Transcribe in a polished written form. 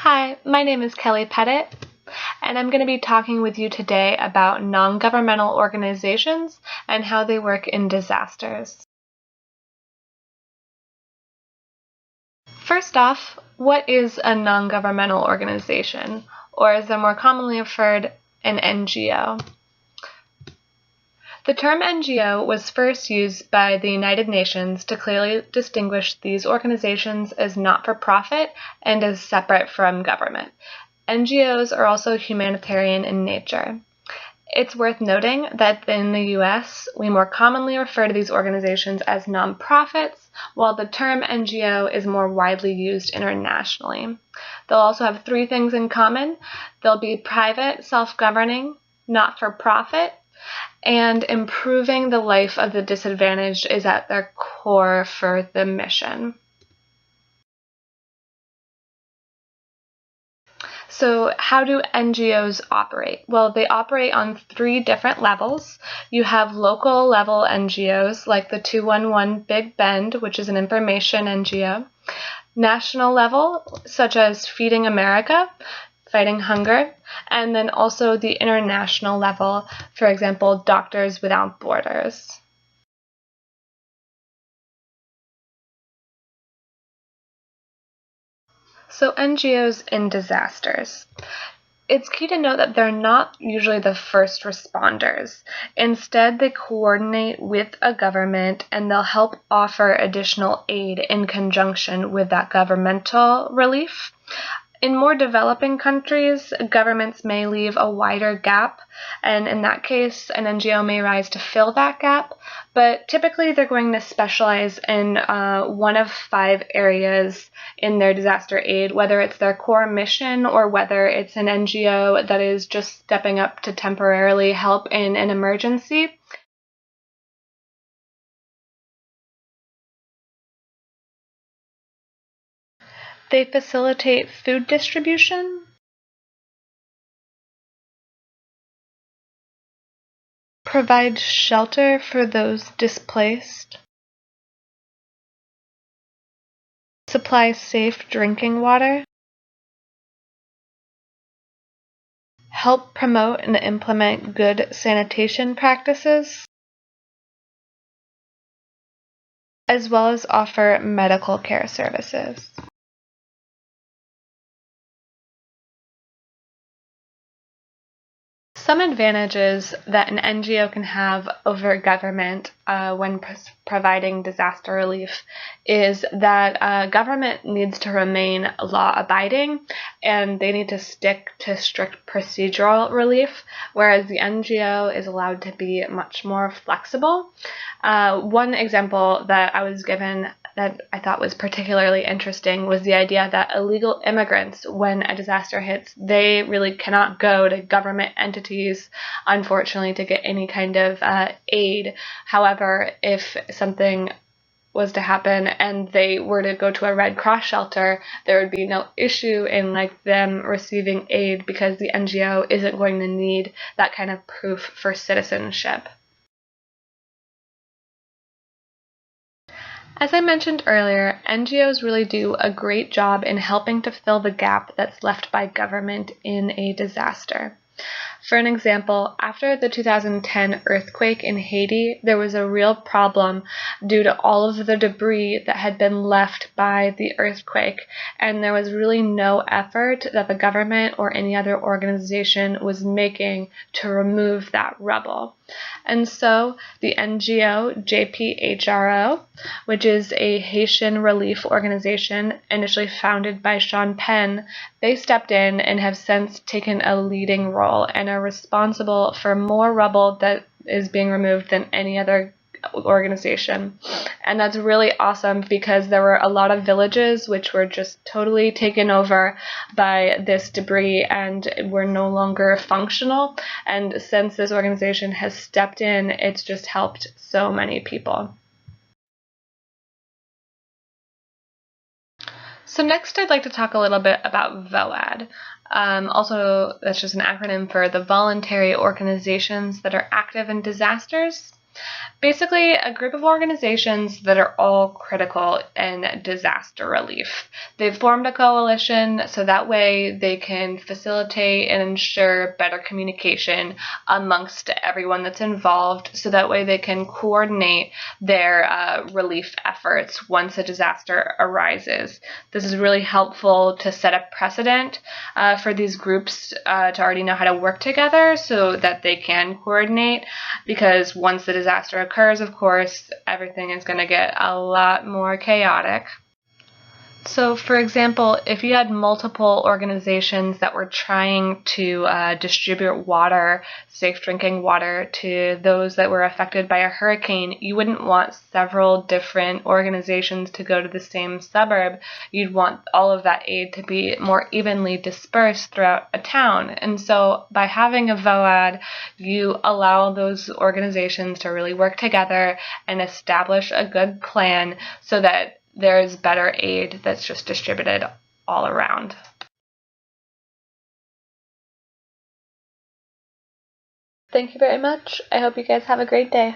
Hi, my name is Kelly Pettit, and I'm going to be talking with you today about non-governmental organizations and how they work in disasters. First off, what is a non-governmental organization, or as they're more commonly referred, an NGO? The term NGO was first used by the United Nations to clearly distinguish these organizations as not-for-profit and as separate from government. NGOs are also humanitarian in nature. It's worth noting that in the US, we more commonly refer to these organizations as nonprofits, while the term NGO is more widely used internationally. They'll also have three things in common. They'll be private, self-governing, not-for-profit, and improving the life of the disadvantaged is at their core for the mission. So how do NGOs operate? Well, they operate on three different levels. You have local level NGOs like the 211 Big Bend, which is an information NGO. National level, such as Feeding America, fighting hunger, and then also the international level, for example, Doctors Without Borders. So NGOs in disasters. It's key to note that they're not usually the first responders. Instead, they coordinate with a government and they'll help offer additional aid in conjunction with that governmental relief. In more developing countries, governments may leave a wider gap, and in that case, an NGO may rise to fill that gap, but typically they're going to specialize in one of 5 areas in their disaster aid, whether it's their core mission or whether it's an NGO that is just stepping up to temporarily help in an emergency. They facilitate food distribution, provide shelter for those displaced, supply safe drinking water, help promote and implement good sanitation practices, as well as offer medical care services. Some advantages that an NGO can have over government when providing disaster relief is that government needs to remain law-abiding and they need to stick to strict procedural relief, whereas the NGO is allowed to be much more flexible. One example that I was given that I thought was particularly interesting was the idea that illegal immigrants, when a disaster hits, they really cannot go to government entities, unfortunately, to get any kind of aid. However, if something was to happen and they were to go to a Red Cross shelter, there would be no issue in them receiving aid because the NGO isn't going to need that kind of proof for citizenship. As I mentioned earlier, NGOs really do a great job in helping to fill the gap that's left by government in a disaster. For an example, after the 2010 earthquake in Haiti, there was a real problem due to all of the debris that had been left by the earthquake, and there was really no effort that the government or any other organization was making to remove that rubble. And so the NGO JPHRO, which is a Haitian relief organization initially founded by Sean Penn, they stepped in and have since taken a leading role and are responsible for more rubble that is being removed than any other organization. And that's really awesome because there were a lot of villages which were just totally taken over by this debris and were no longer functional. And since this organization has stepped in, it's just helped so many people. So next I'd like to talk a little bit about VOAD. Also, that's just an acronym for the voluntary organizations that are active in disasters. Basically, a group of organizations that are all critical in disaster relief. They've formed a coalition so that way they can facilitate and ensure better communication amongst everyone that's involved, so that way they can coordinate their relief efforts once a disaster arises. This is really helpful to set a precedent for these groups to already know how to work together so that they can coordinate, because once the disaster occurs, of course, everything is going to get a lot more chaotic. So, for example, if you had multiple organizations that were trying to distribute water, safe drinking water, to those that were affected by a hurricane, you wouldn't want several different organizations to go to the same suburb. You'd want all of that aid to be more evenly dispersed throughout a town. And so, by having a VOAD, you allow those organizations to really work together and establish a good plan so that there's better aid that's just distributed all around. Thank you very much. I hope you guys have a great day.